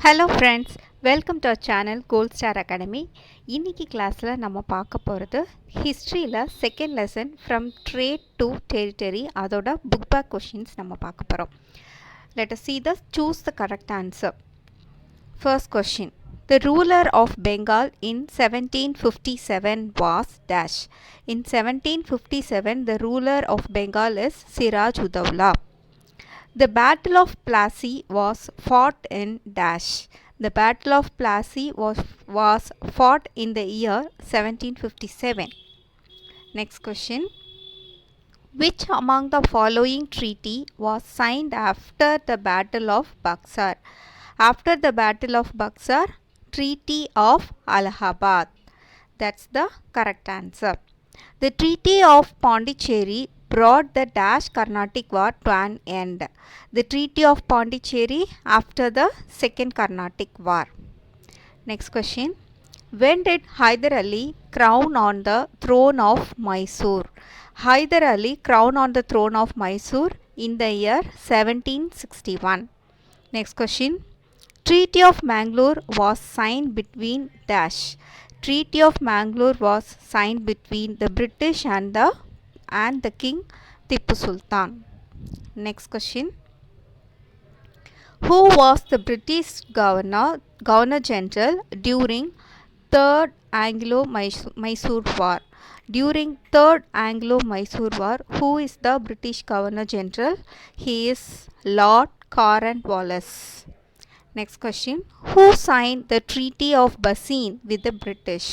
Hello friends, welcome to our channel Gold Star Academy. இன்றைக்கி கிளாஸில் நம்ம பார்க்க போகிறது ஹிஸ்ட்ரியில் second lesson from trade to territory. அதோட புக் பேக் கொஷின்ஸ் நம்ம பார்க்க போகிறோம். Let us see the choose the correct answer. First question. The ruler of Bengal in 1757 was dash. In 1757, the ruler of Bengal is Siraj Udawla. The Battle of Plassey was fought in dash. The Battle of Plassey was fought in the year 1757. Next question. Which among the following treaty was signed after the Battle of Buxar? After the Battle of Buxar, Treaty of Allahabad. That's the correct answer. The Treaty of Pondicherry brought the dash Carnatic War to an end. The Treaty of Pondicherry after the Second Carnatic War. Next question. When did Hyder Ali crown on the throne of Mysore? Hyder Ali crowned on the throne of Mysore in the year 1761. Next question. Treaty of Mangalore was signed between dash. Treaty of Mangalore was signed between the British and the King Tipu Sultan. Next question. Who was the British Governor General during Third Anglo-Mysore War? During Third Anglo-Mysore War, who is the British Governor General? He is Lord Cornwallis. Next question. Who signed the Treaty of Bassein with the British?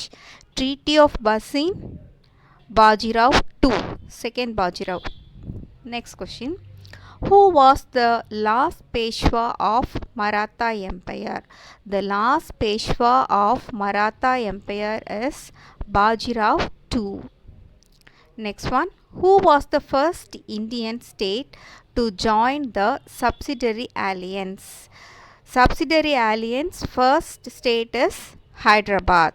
Treaty of Bassein, Bajirao II, second Bajirao. Next question. Who was the last Peshwa of Maratha Empire? The last Peshwa of Maratha Empire is Bajirao II. Next one. Who was the first Indian state to join the subsidiary alliance? Subsidiary alliance first state is Hyderabad.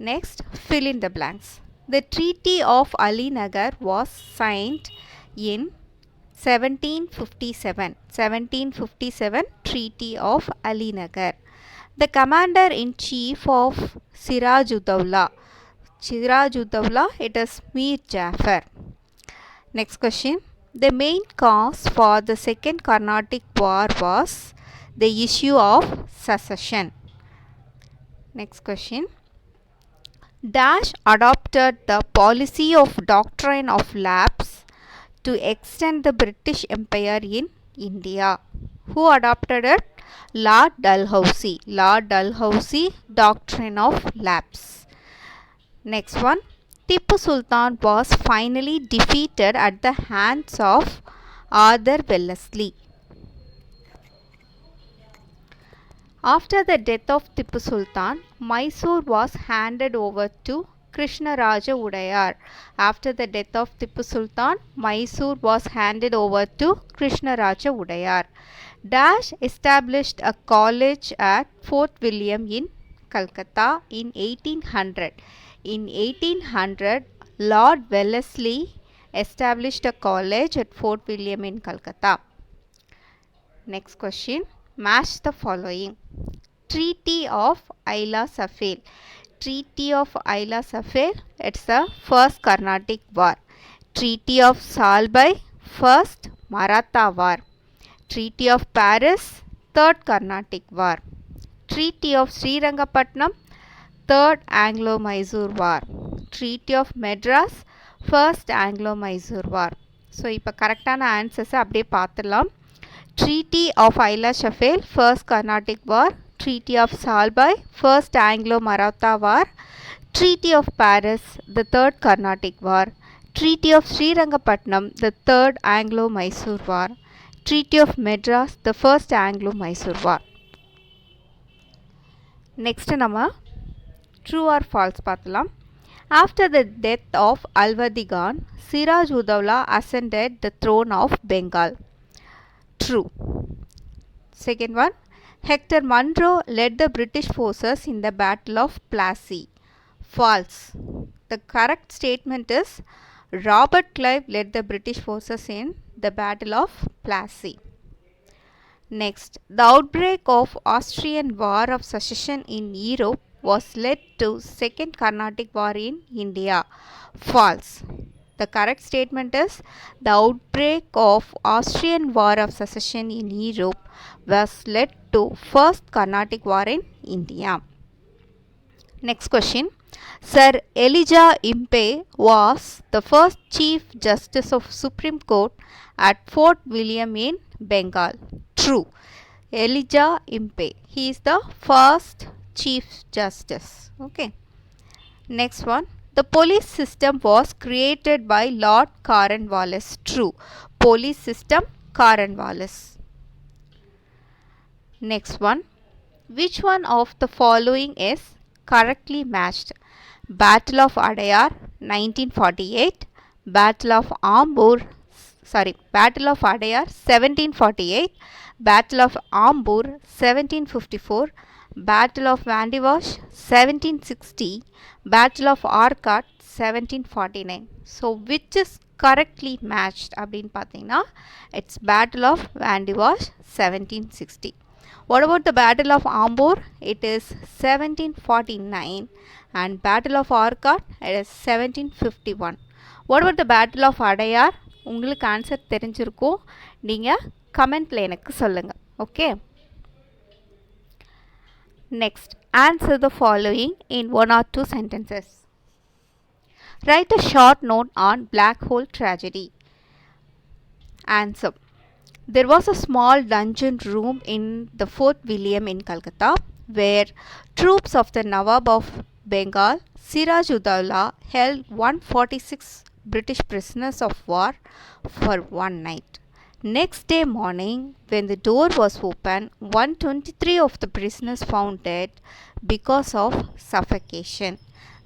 Next, fill in the blanks. The Treaty of Alinagar was signed in 1757. 1757 Treaty of Alinagar. The commander-in-chief of Siraj-ud-Dawla. Siraj-ud-Dawla, it is Mir Jafar. Next question. The main cause for the Second Carnatic War was the issue of secession. Next question. Dash adopted the policy of doctrine of lapse to extend the British Empire in India. Who adopted it? Lord Dalhousie. Lord Dalhousie, doctrine of lapse. Next one. Tipu Sultan was finally defeated at the hands of Arthur Wellesley. After the death of Tipu Sultan, Mysore was handed over to Krishnaraja Udayar. After the death of Tipu Sultan, Mysore was handed over to Krishnaraja Udayar. Dash established a college at Fort William in Calcutta in 1800. In 1800, Lord Wellesley established a college at Fort William in Calcutta. Next question. Match the following. Treaty of Aila Safel. Treaty of Aila Safel, it's the first Carnatic War. Treaty of Salbai, first Maratha War. Treaty of Paris, third Carnatic War. Treaty of Srirangapatnam, third Anglo-Mysore War. Treaty of Madras, first Anglo-Mysore War. So, இப்போ கரெக்டான ஆன்சர்ஸை அப்படியே பார்த்துடலாம். Treaty of Aila Safel, first Carnatic War. Treaty of Salbai, first Anglo-Maratha War. Treaty of Paris, the third Carnatic War. Treaty of Srirangapatnam, the third Anglo-Mysore War. Treaty of Madras, the first Anglo-Mysore War. Next நம்ம true or false பார்க்கலாம். After the death of Alwadi Khan, Siraj-ud-Dawla ascended the throne of Bengal. True. Second one. Hector Munro led the British forces in the Battle of Plassey. False. The correct statement is Robert Clive led the British forces in the Battle of Plassey. Next, the outbreak of Austrian War of Succession in Europe was led to Second Carnatic War in India. False. The correct statement is the outbreak of Austrian War of Succession in Europe was led to First Carnatic War in India. Next question. Sir Elijah Impey was the first Chief Justice of Supreme Court at Fort William in Bengal. True. Elijah Impey. He is the first Chief Justice. Okay. Next one. The police system was created by Lord Cornwallis. True. Police system Cornwallis. Next one. Which one of the following is correctly matched? Battle of Adayar 1948, Battle of Battle of Adayar 1748, Battle of Ambur 1754, Battle of Vandivash 1760, Battle of Arcot 1749. So which is correctly matched அப்படின்னு பார்த்தீங்கன்னா it's Battle of Vandivash 1760. What about the Battle of Ambur? It is 1749 and Battle of Arcot it is 1751. What about the Battle of Adayar? உங்களுக்கு answer தெரிஞ்சிருக்கும், நீங்கள் கமெண்ட்ல எனக்கு சொல்லுங்க. Okay. Next, answer the following in 1 or 2 sentences. Write a short note on black hole tragedy. Answer. There was a small dungeon room in the Fort William in Calcutta where troops of the Nawab of Bengal, Siraj-ud-Dowla, held 146 British prisoners of war for one night. Next day morning, when the door was opened, 123 of the prisoners found dead because of suffocation.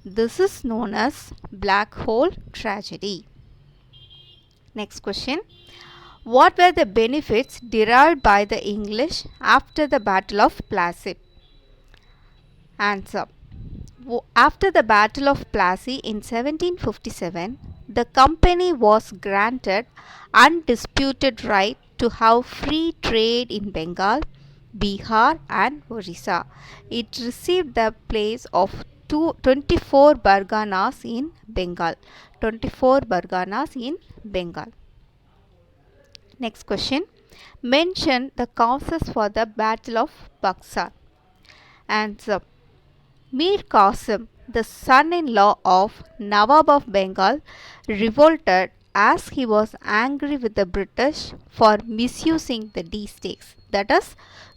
This is known as black hole tragedy. Next question. What were the benefits derived by the English after the Battle of Plassey? Answer. After the Battle of Plassey in 1757, the company was granted undisputed right to have free trade in Bengal, Bihar and Orissa. It received the place of 24 Barganas in Bengal. 24 Barganas in Bengal. Next question. Mention the causes for the Battle of Buxar. Answer. Mir Qasim, the son-in-law of Nawab of Bengal, revolted as he was angry with the British for misusing the D-stakes, that is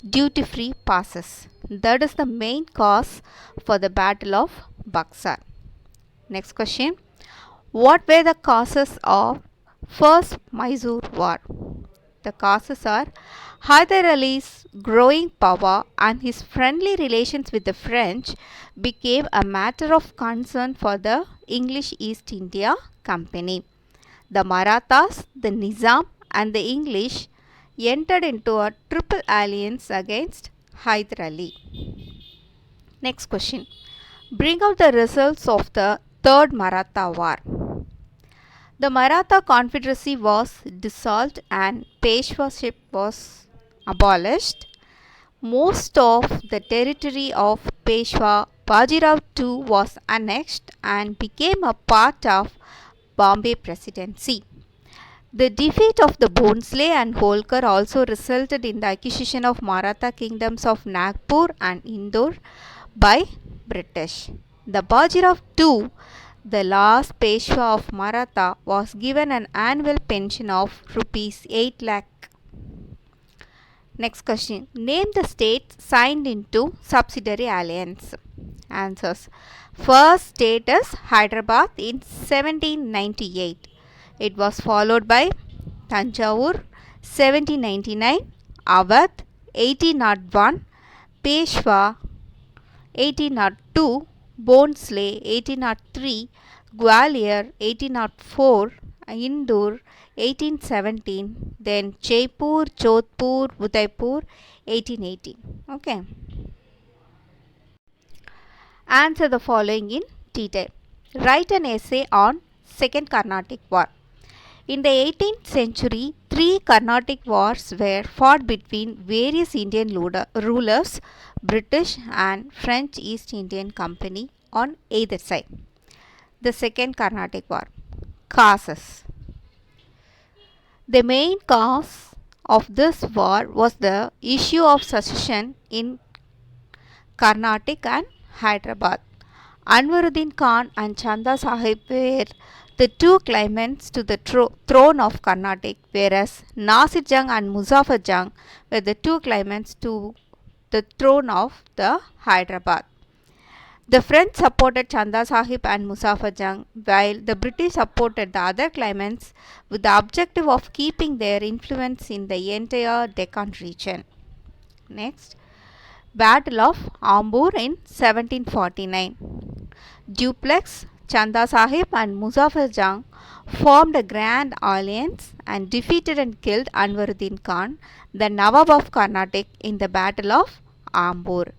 duty-free passes. That is the main cause for the Battle of Buxar. Next question. What were the causes of First Mysore War? The causes are Hyder Ali's growing power and his friendly relations with the French became a matter of concern for the English East India Company. The Marathas, the Nizam and the English entered into a triple alliance against Hyder Ali. Next question. Bring out the results of the Third Maratha War. The Maratha Confederacy was dissolved and Peshwaship was abolished. Most of the territory of Peshwa Bajirao II was annexed and became a part of Bombay Presidency. The defeat of the Bhonsle and Holkar also resulted in the acquisition of Maratha kingdoms of Nagpur and Indore by British. The Bajirao II, the last Peshwa of Maratha, was given an annual pension of rupees 8 lakh. Next question. Name the states signed into subsidiary alliance. Answers. First state is Hyderabad in 1798. It was followed by Tanjavur 1799, Awadh 1801, Peshwa 1802, Bhonsle 1803, Gwalior 1804, Indore 1817, then Jaipur, Jodhpur, Udaipur 1818. Okay. Answer the following in detail. Write an essay on Second Carnatic War. In the 18th century, three Carnatic wars were fought between various Indian rulers, British and French East Indian Company on either side. The Second Carnatic War. Causes. The main cause of this war was the issue of succession in Carnatic and Hyderabad. Anwaruddin Khan and Chanda Sahib were the two claimants to the throne of Carnatic, whereas Nasir Jung and Muzaffar Jung were the two claimants to the throne of the Hyderabad. The French supported Chanda Sahib and Muzaffar Jung, while the British supported the other claimants with the objective of keeping their influence in the entire Deccan region. Next, Battle of Ambur in 1749. Duplex, Chanda Sahib and Muzaffar Jung formed a grand alliance and defeated and killed Anwaruddin Khan, the Nawab of Carnatic, in the Battle of Ambur.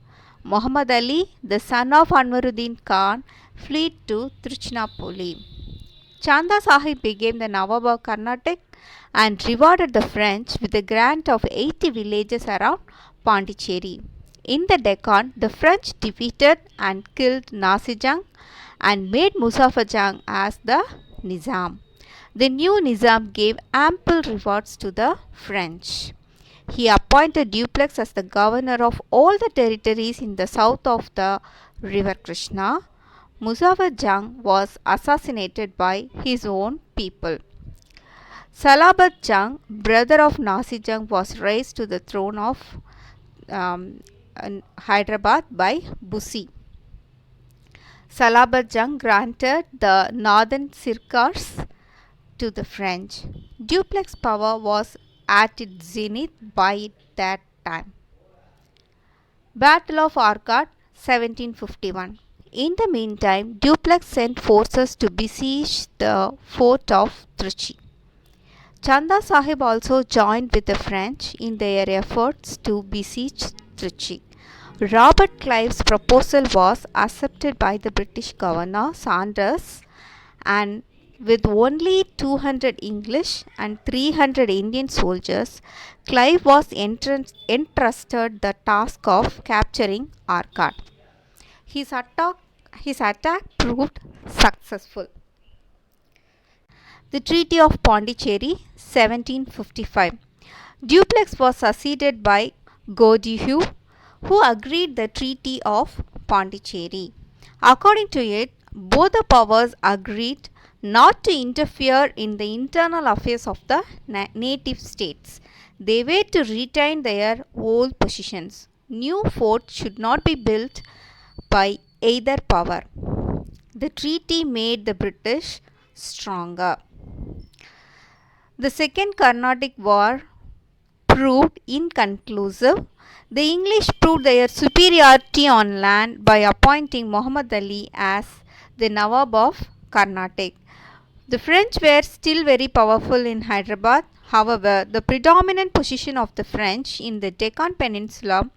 Muhammad Ali, the son of Anwaruddin Khan, fled to Tiruchinappalli. Chanda Sahib became the Nawab of Carnatic and rewarded the French with a grant of 80 villages around Pondicherry. In the Deccan, the French defeated and killed Nasir Jung and made Muzaffar Jung as the Nizam. The new Nizam gave ample rewards to the French. He appointed Duplex as the governor of all the territories in the south of the river Krishna. Muzaffar Jung was assassinated by his own people. Salabat Jung, brother of Nasir Jung, was raised to the throne of Hyderabad by Bussy. Salabat Jung granted the northern Sirkars to the French. Duplex power was at its zenith by that time. Battle of Arcot, 1751. In the meantime, Duplex sent forces to besiege the fort of Trichy. Chanda Sahib also joined with the French in their efforts to besiege Trichy. Robert Clive's proposal was accepted by the British governor Saunders, and with only 200 English and 300 Indian soldiers, Clive was entrusted the task of capturing Arcot. His attack proved successful. The Treaty of Pondicherry, 1755. Duplex was succeeded by Godieu, who agreed the Treaty of Pondicherry. According to it, both the powers agreed not to interfere in the internal affairs of the native states. They were to retain their old positions. New forts should not be built by either power. The treaty made the British stronger. The Second Carnatic War proved inconclusive. The English proved their superiority on land by appointing Muhammad Ali as the Nawab of Carnatic. The French were still very powerful in Hyderabad. However, the predominant position of the French in the Deccan Peninsula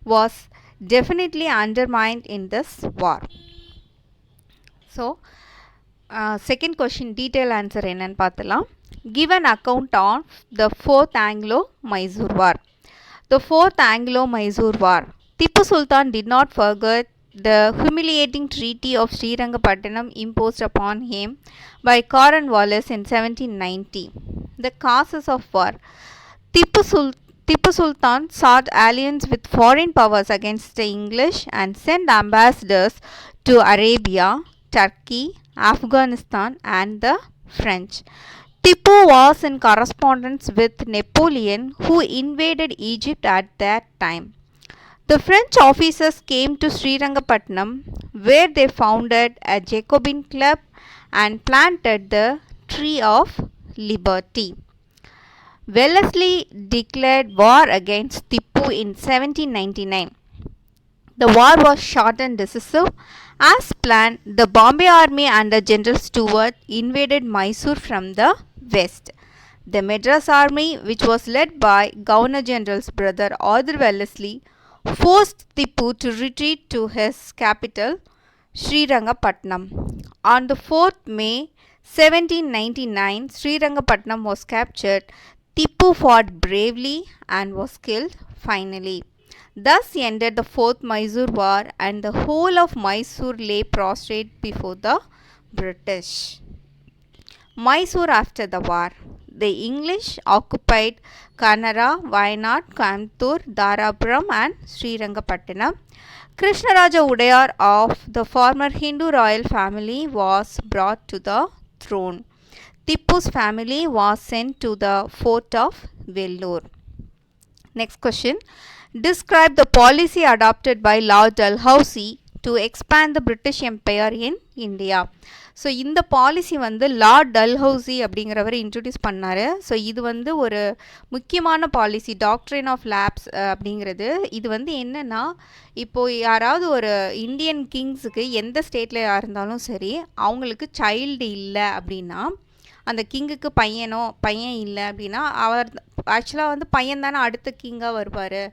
was definitely undermined in this war. So, second question detail answer என்னன்னு பார்த்தலாம். Give an account of the Fourth Anglo-Mysore War. The Fourth Anglo-Mysore War. Tipu Sultan did not forget the humiliating treaty of Srirangapatnam imposed upon him by Cornwallis in 1790. The causes of war. Tipu Sultan sought alliance with foreign powers against the English and sent ambassadors to Arabia, Turkey, Afghanistan and the French. Tipu was in correspondence with Napoleon, who invaded Egypt at that time. The French officers came to Srirangapatnam, where they founded a Jacobin club and planted the Tree of Liberty. Wellesley declared war against Tipu in 1799. The war was short and decisive. As planned, the Bombay army under General Stuart invaded Mysore from the west. The Madras army, which was led by Governor General's brother Arthur Wellesley, forced Tipu to retreat to his capital, Srirangapatnam. On the 4th May 1799, Srirangapatnam was captured. Tipu fought bravely and was killed finally. Thus ended the Fourth Mysore War, and the whole of Mysore lay prostrate before the British. Mysore after the war. The English occupied Kannara, Wayanad, Coimbatore, Dharapuram and Srirangapatnam. Krishnaraja Udayar of the former Hindu royal family was brought to the throne. Tipu's family was sent to the fort of Vellore. Next question. Describe the policy adopted by Lord Dalhousie to expand the British Empire in India. So இந்த policy வந்து Lord Dalhousie அப்படிங்கிறவர் introduce பண்ணார். So இது வந்து ஒரு முக்கியமான policy, doctrine of labs அப்படிங்கிறது. இது வந்து என்னென்னா, இப்போது யாராவது ஒரு இந்தியன் கிங்ஸுக்கு எந்த ஸ்டேட்டில் இருந்தாலும் சரி, அவங்களுக்கு சைல்டு இல்லை அப்படின்னா, அந்த கிங்குக்கு பையன் இல்லை அப்படின்னா, அவர் ஆக்சுவலாக வந்து பையன் தானே அடுத்த கிங்காக வருவார்.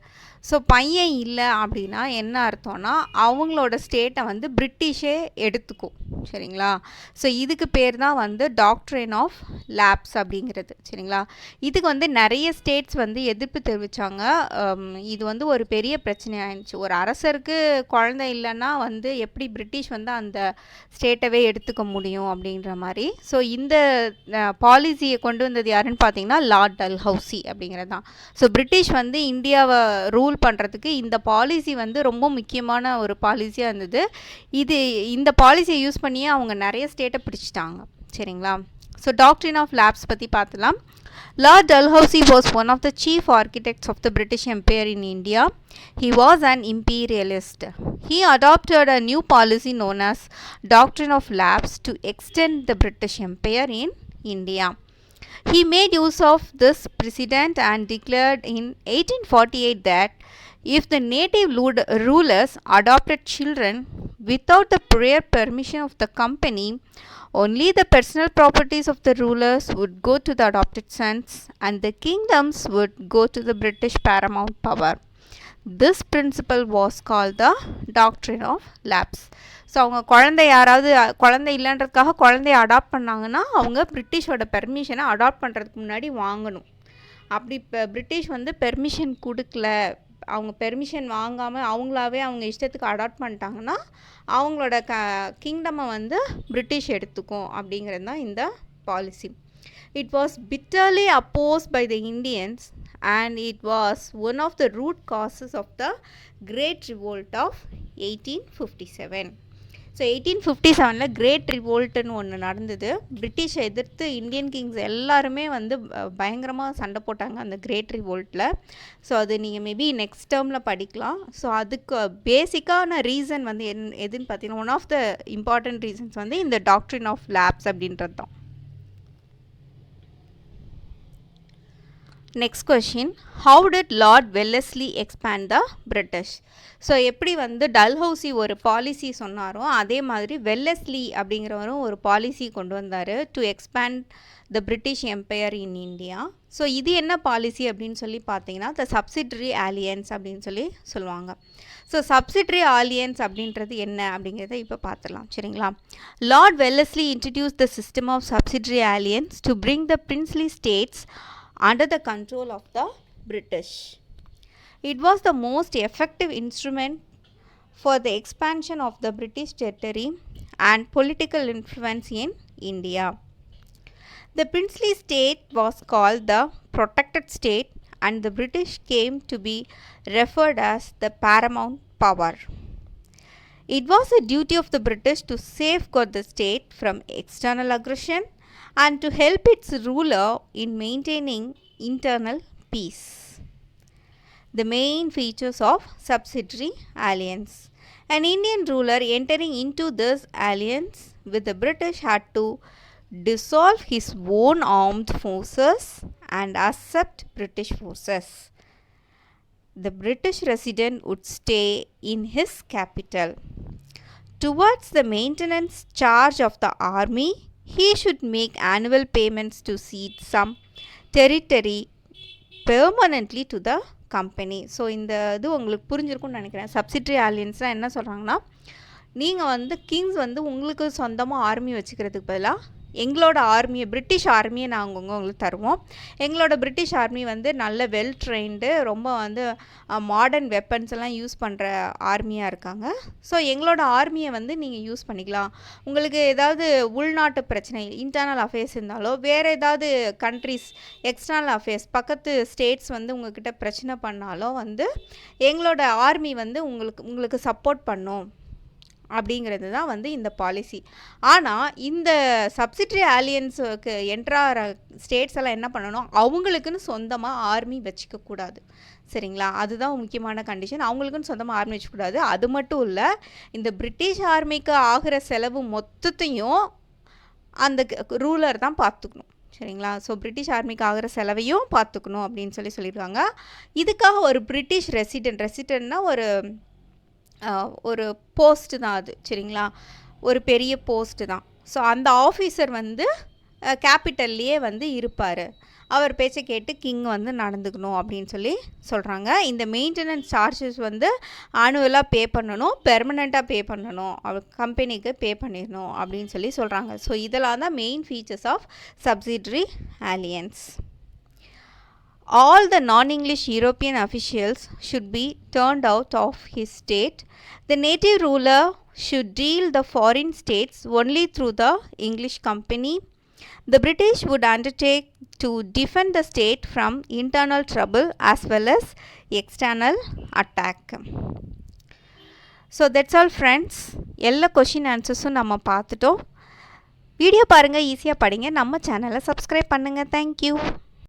ஸோ பையன் இல்லை அப்படின்னா என்ன அர்த்தம்னா, அவங்களோட ஸ்டேட்டை வந்து பிரிட்டிஷே எடுத்துக்கும். சரிங்களா? ஸோ இதுக்கு பேர் தான் வந்து டாக்ட்ரின் ஆஃப் லேப்ஸ் அப்படிங்கிறது. சரிங்களா? இதுக்கு வந்து நிறைய ஸ்டேட்ஸ் வந்து எதிர்ப்பு தெரிவித்தாங்க. இது வந்து ஒரு பெரிய பிரச்சனையாகிடுச்சு. ஒரு அரசருக்கு குழந்தை இல்லைன்னா வந்து எப்படி பிரிட்டிஷ் வந்து அந்த ஸ்டேட்டவே எடுத்துக்க முடியும் அப்படின்ற மாதிரி. ஸோ இந்த பாலிசியை கொண்டு வந்தது யாருன்னு பார்த்தீங்கன்னா லார்ட் டல்ஹவுசி அப்படிங்கிறது தான். ஸோ பிரிட்டிஷ் வந்து இந்தியாவை ரூல் பண்ணுறதுக்கு இந்த பாலிசி வந்து ரொம்ப முக்கியமான ஒரு பாலிசியாக இருந்தது. இந்த பாலிசியை யூஸ் பண்ணியே அவங்க நிறைய ஸ்டேட்டை பிடிச்சிட்டாங்க. சரிங்களா? ஸோ டாக்ட்ரின் ஆஃப் லேப்ஸ் பற்றி பார்த்துலாம். Lord Dalhousie was one of the chief architects of the British Empire in India. He was an imperialist. He adopted a new policy known as Doctrine of Lapse to extend the British Empire in India. He made use of this precedent and declared in 1848 that if the native rulers adopted children without the prior permission of the company, only the personal properties of the rulers would go to the adopted sons and the kingdoms would go to the British paramount power. This principle was called the Doctrine of Lapse. So அவங்க குழந்தை இல்லைன்றதுக்காக குழந்தைய adapt பண்ணாங்கன்னா அவங்க பிரிட்டிஷோட பெர்மிஷனை adapt பண்ணுறதுக்கு முன்னாடி வாங்கணும். அப்படி இப்போ பிரிட்டிஷ் வந்து பெர்மிஷன் கொடுக்கல, அவங்க பெர்மிஷன் வாங்காமல் அவங்களாவே அவங்க இஷ்டத்துக்கு அடாப்ட் பண்ணிட்டாங்கன்னா அவங்களோட கிங்டமை வந்து பிரிட்டிஷ் எடுத்துக்கும் அப்படிங்கிறது தான் இந்த policy. It was bitterly opposed by the Indians and it was one of the root causes of the Great Revolt of 1857. So 1857 great ரிவோல்ட்டுன்னு ஒன்று நடந்தது. பிரிட்டிஷை எதிர்த்து இந்தியன் கிங்ஸ் எல்லாருமே வந்து பயங்கரமாக சண்டை போட்டாங்க அந்த கிரேட் ரிவோல்ட்டில். ஸோ அது நீங்கள் மேபி நெக்ஸ்ட் டேர்மில் படிக்கலாம். ஸோ அதுக்கு பேசிக்கான ரீசன் வந்து எதுன்னு பார்த்தீங்கன்னா, one of the important reasons வந்து இந்த டாக்ட்ரின் ஆஃப் லேப்ஸ் அப்படின்றது தான். Next question. How did Lord Wellesley expand the British? So எப்படி வந்து டல்ஹவுசி ஒரு பாலிசி சொன்னாரோ அதே மாதிரி வெல்லஸ்லி அப்படிங்கிறவரும் ஒரு பாலிசி கொண்டு வந்தார் to expand the British empire in India. So இது என்ன பாலிசி அப்படின்னு சொல்லி பார்த்தீங்கன்னா த சப்சிடரி ஆலியன்ஸ் அப்படின்னு சொல்லி சொல்லுவாங்க. ஸோ சப்சிடரி ஆலியன்ஸ் அப்படின்றது என்ன அப்படிங்கிறத இப்போ பார்த்துடலாம். சரிங்களா? Lord Wellesley introduce the system of subsidiary alliance to bring the princely states under the control of the British. It was the most effective instrument for the expansion of the British territory and political influence in India. The princely state was called the protected state and the British came to be referred as the paramount power. It was a duty of the British to safeguard the state from external aggression and to help its ruler in maintaining internal peace. The main features of subsidiary alliance. An Indian ruler entering into this alliance with the British had to dissolve his own armed forces and accept British forces. The British resident would stay in his capital. Towards the maintenance charge of the army, he should make annual payments to cede some territory permanently to the company. So இந்த இது உங்களுக்கு புரிஞ்சிருக்கும்னு நினைக்கிறேன். Subsidiary ஆலியன்ஸ்னால் என்ன சொல்கிறாங்கன்னா, நீங்கள் வந்து Kings வந்து உங்களுக்கு சொந்தமாக ஆர்மி வச்சுக்கிறதுக்கு பதிலாக எங்களோட ஆர்மியை பிரிட்டிஷ் ஆர்மியை நாங்கள் உங்களுக்கு தருவோம். எங்களோட பிரிட்டிஷ் ஆர்மி வந்து நல்ல வெல் ட்ரெயின்டு, ரொம்ப வந்து மாடர்ன் வெப்பன்ஸ் எல்லாம் யூஸ் பண்ணுற ஆர்மியாக இருக்காங்க. ஸோ எங்களோட ஆர்மியை வந்து நீங்கள் யூஸ் பண்ணிக்கலாம். உங்களுக்கு ஏதாவது உள்நாட்டு பிரச்சனை இன்டர்னல் அஃபேர்ஸ் இருந்தாலோ, வேறு ஏதாவது கண்ட்ரிஸ் எக்ஸ்டர்னல் அஃபேர்ஸ் பக்கத்து ஸ்டேட்ஸ் வந்து உங்கள்கிட்ட பிரச்சனை பண்ணாலும் வந்து எங்களோட ஆர்மி வந்து உங்களுக்கு சப்போர்ட் பண்ணும் அப்படிங்கிறது தான் வந்து இந்த பாலிசி. ஆனால் இந்த சப்சிடரி ஆலியன்ஸுக்கு என்ட்ராகிற ஸ்டேட்ஸ் எல்லாம் என்ன பண்ணணும், அவங்களுக்குன்னு சொந்தமாக ஆர்மி வச்சுக்கக்கூடாது. சரிங்களா, அதுதான் முக்கியமான கண்டிஷன். அவங்களுக்குன்னு சொந்தமாக ஆர்மி வச்சுக்கூடாது. அது மட்டும் இல்லை, இந்த பிரிட்டிஷ் ஆர்மிக்கு ஆகிற செலவு மொத்தத்தையும் அந்த ரூலர் தான் பார்த்துக்கணும். சரிங்களா, ஸோ பிரிட்டிஷ் ஆர்மிக்கு ஆகிற செலவையும் பார்த்துக்கணும் அப்படின்னு சொல்லியிருக்காங்க. இதுக்காக ஒரு பிரிட்டிஷ் ரெசிடென்ட்னா ஒரு போஸ்ட்டு தான் அது. சரிங்களா, ஒரு பெரிய போஸ்ட்டு தான். ஸோ அந்த ஆஃபீஸர் வந்து கேபிட்டல்லையே வந்து இருப்பார். அவர் பேச்சை கேட்டு கிங் வந்து நடந்துக்கணும் அப்படின்னு சொல்கிறாங்க. இந்த மெயின்டெனன்ஸ் சார்ஜஸ் வந்து ஆனுவலாக பே பண்ணணும், பெர்மனெண்ட்டாக பே பண்ணணும், கம்பெனிக்கு பே பண்ணிடணும் அப்படின்னு சொல்கிறாங்க. ஸோ இதெல்லாம் தான் main features of subsidiary alliance. All the non-English European officials should be turned out of his state. The native ruler should deal the foreign states only through the English company. The British would undertake to defend the state from internal trouble as well as external attack. So that's all friends. எல்லா question ஆன்சர்ஸும் நம்ம பார்த்துட்டோம். Video பாருங்கள், ஈஸியாக படிங்க, நம்ம சேனலை subscribe பண்ணுங்கள். Thank you.